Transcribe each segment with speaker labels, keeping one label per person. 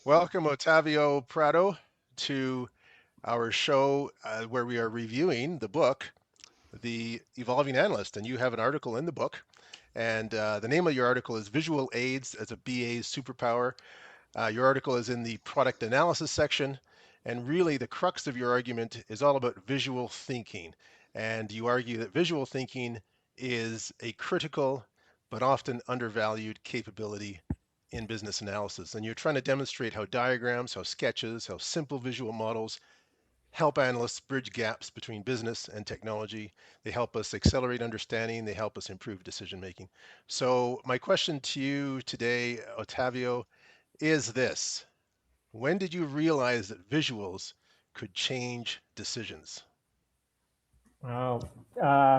Speaker 1: Welcome, Otávio Prado, to our show where we are reviewing the book, The Evolving Analyst. And you have an article in the book. And the name of your article is Visual Aids as a BA's Superpower. Your article is in the product analysis section. And really, the crux of your argument is all about visual thinking. And you argue that visual thinking is a critical but often undervalued capability in business analysis. And you're trying to demonstrate how diagrams, how sketches, how simple visual models help analysts bridge gaps between business and technology. They help us accelerate understanding. They help us improve decision making. So my question to you today, Otávio, is this. When did you realize that visuals could change decisions?
Speaker 2: Oh,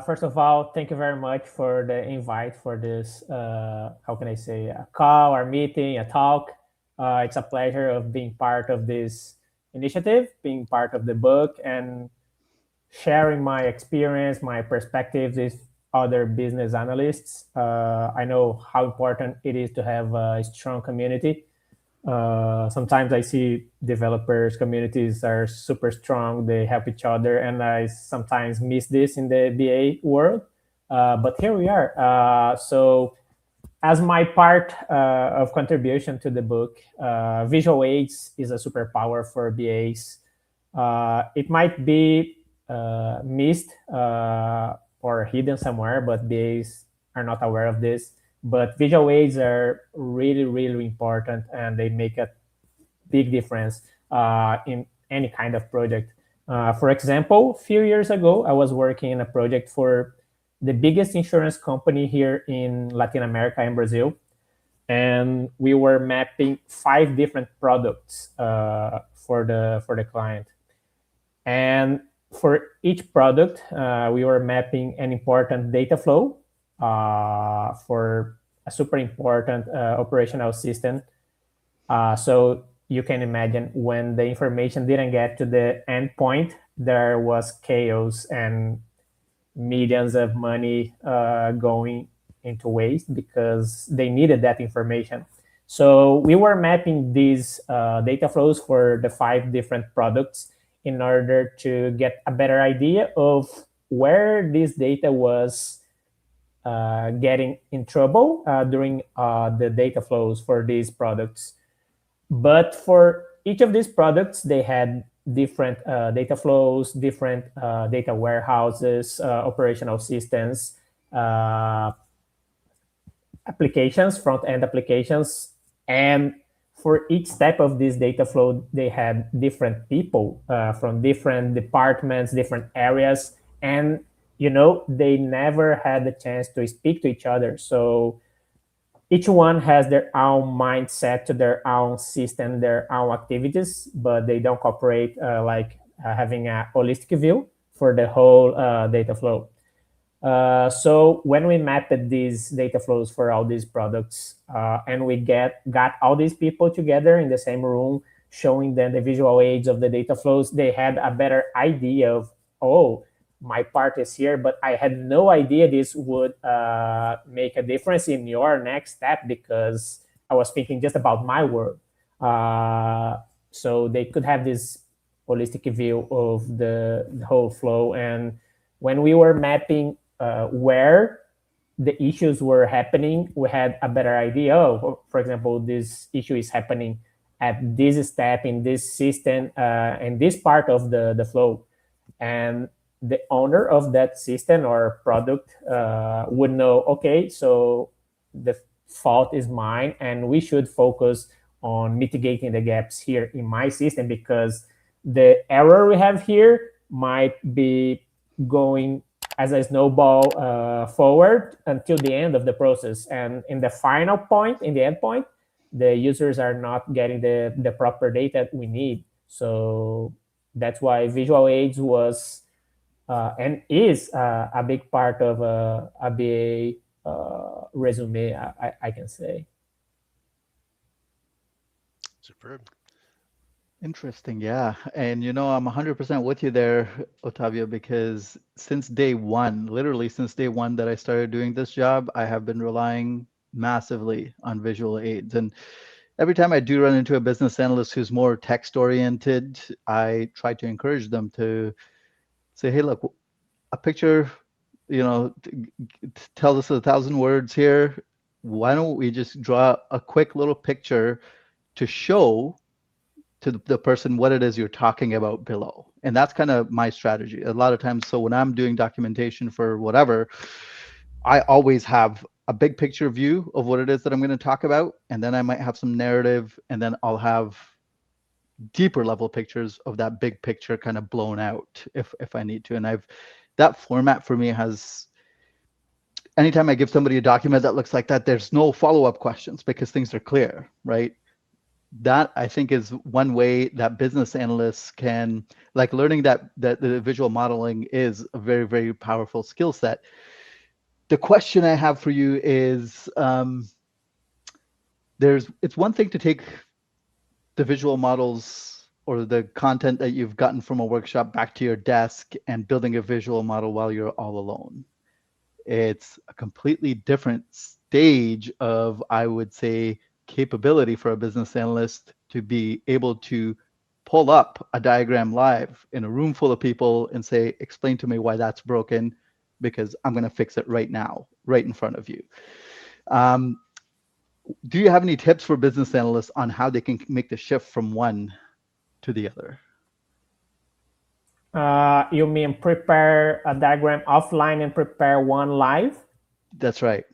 Speaker 2: first of all, thank you very much for the invite for this. How can I say a call or meeting, a talk? It's a pleasure of being part of this initiative, being part of the book, and sharing my experience, my perspectives with other business analysts. I know how important it is to have a strong community. Sometimes I see developers communities are super strong. They help each other, and I sometimes miss this in the BA world. But here we are. So, as my part of contribution to the book, visual aids is a superpower for BAs. It might be missed or hidden somewhere, but BAs are not aware of this. But visual aids are really, really important, and they make a big difference in any kind of project. For example, a few years ago, I was working in a project for the biggest insurance company here in Latin America and Brazil, and we were mapping 5 different products for the client. And for each product, we were mapping an important data flow for a super important operational system. So you can imagine when the information didn't get to the endpoint, there was chaos and millions of money going into waste because they needed that information. So we were mapping these data flows for the 5 different products in order to get a better idea of where this data was getting in trouble during the data flows for these products. But for each of these products, they had different data flows, different data warehouses, operational systems, uh, applications, front-end applications. And for each step of this data flow, they had different people from different departments, different areas. And, they never had the chance to speak to each other. So each one has their own mindset to their own system, their own activities, but they don't cooperate like having a holistic view for the whole data flow. So when we mapped these data flows for all these products, and we got all these people together in the same room, showing them the visual aids of the data flows, they had a better idea of, oh, my part is here, but I had no idea this would make a difference in your next step because I was thinking just about my work. So they could have this holistic view of the whole flow. And when we were mapping where the issues were happening, we had a better idea. Oh, for example, this issue is happening at this step in this system and this part of the flow. And the owner of that system or product would know, okay, so the fault is mine and we should focus on mitigating the gaps here in my system because the error we have here might be going as a snowball forward until the end of the process. And in the final point, in the end point, the users are not getting the proper data we need. So that's why visual aids was and is a big part of a BA resume, I can say.
Speaker 1: Superb.
Speaker 3: Interesting, yeah. And I'm 100% with you there, Otavio, because since day one, literally since day one that I started doing this job, I have been relying massively on visual aids. And every time I do run into a business analyst who's more text oriented, I try to encourage them to say, hey, look, a picture, you know, tell us 1,000 words here. Why don't we just draw a quick little picture to show to the person what it is you're talking about below? And that's kind of my strategy a lot of times. So when I'm doing documentation for whatever, I always have a big picture view of what it is that I'm going to talk about, and then I might have some narrative, and then I'll have deeper level pictures of that big picture kind of blown out if I need to. And I've that format for me has anytime I give somebody a document that looks like that, there's no follow-up questions because things are clear, right? That I think is one way that business analysts can like learning that the visual modeling is a very, very powerful skill set. The question I have for you is it's one thing to take the visual models or the content that you've gotten from a workshop back to your desk and building a visual model while you're all alone. It's a completely different stage of, I would say, capability for a business analyst to be able to pull up a diagram live in a room full of people and say, explain to me why that's broken, because I'm going to fix it right now, right in front of you. Um, do you have any tips for business analysts on how they can make the shift from one to the other?
Speaker 2: You mean prepare a diagram offline and prepare one live?
Speaker 3: That's right.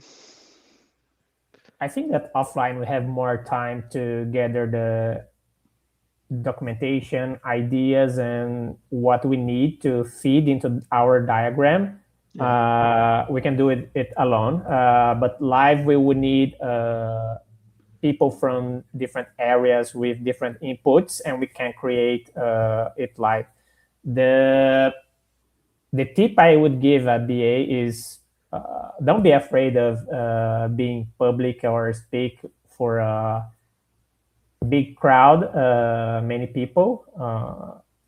Speaker 2: I think that offline we have more time to gather the documentation, ideas, and what we need to feed into our diagram.
Speaker 3: Yeah.
Speaker 2: We can do it alone, but live we would need people from different areas with different inputs, and we can create it live. The the tip I would give a BA is don't be afraid of being public or speak for a big crowd, many people.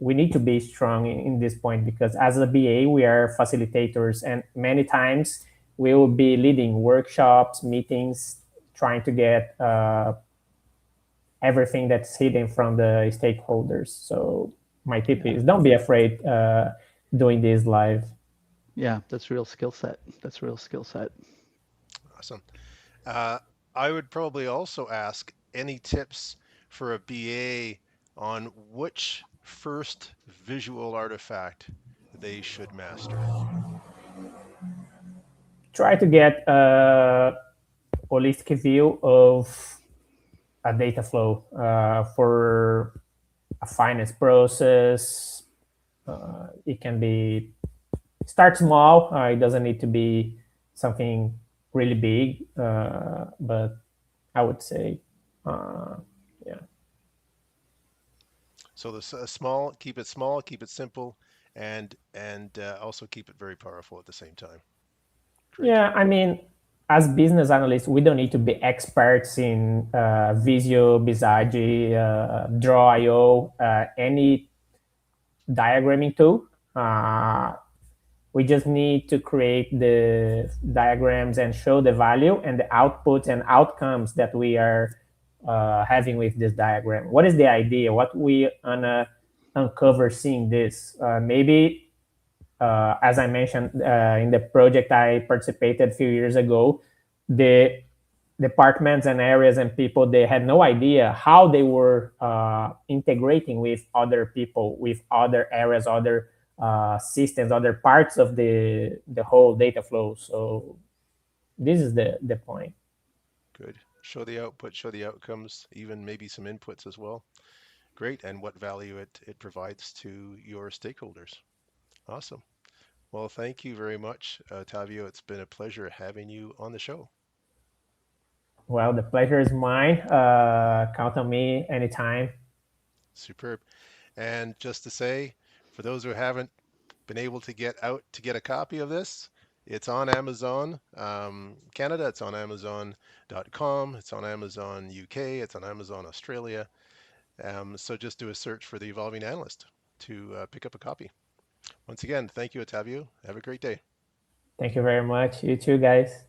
Speaker 2: We need to be strong in this point because as a BA, we are facilitators, and many times we will be leading workshops, meetings, trying to get everything that's hidden from the stakeholders. So my tip
Speaker 3: Yeah.
Speaker 2: is don't be afraid doing this live.
Speaker 3: Yeah, that's real skill set. That's real skill set.
Speaker 1: Awesome. Uh, I would probably also ask any tips for a BA on which first visual artifact they should master.
Speaker 2: Try to get a holistic view of a data flow for a finance process. It can be start small. It doesn't need to be something really big, but I would say, uh, yeah.
Speaker 1: So the small, keep it simple, and also keep it very powerful at the same time. Great.
Speaker 2: Yeah, I mean, as business analysts, we don't need to be experts in Visio, Visage, Draw.io, any diagramming tool. We just need to create the diagrams and show the value and the outputs and outcomes that we are having with this diagram. What is the idea? What we wanna uncover seeing this? Maybe as I mentioned in the project I participated a few years ago, the departments and areas and people, they had no idea how they were integrating with other people, with other areas, other systems, other parts of the whole data flow. So this is the point.
Speaker 1: Good. Show the output, show the outcomes, even maybe some inputs as well. Great. And what value it provides to your stakeholders. Awesome. Well, thank you very much, Tavio. It's been a pleasure having you on the show.
Speaker 2: Well, the pleasure is mine. Count on me anytime.
Speaker 1: Superb. And just to say, for those who haven't been able to get out to get a copy of this, it's on Amazon Canada, it's on Amazon.com, it's on Amazon UK, it's on Amazon Australia. So just do a search for the Evolving Analyst to pick up a copy. Once again, thank you, Otávio. Have a great day.
Speaker 2: Thank you very much. You too, guys.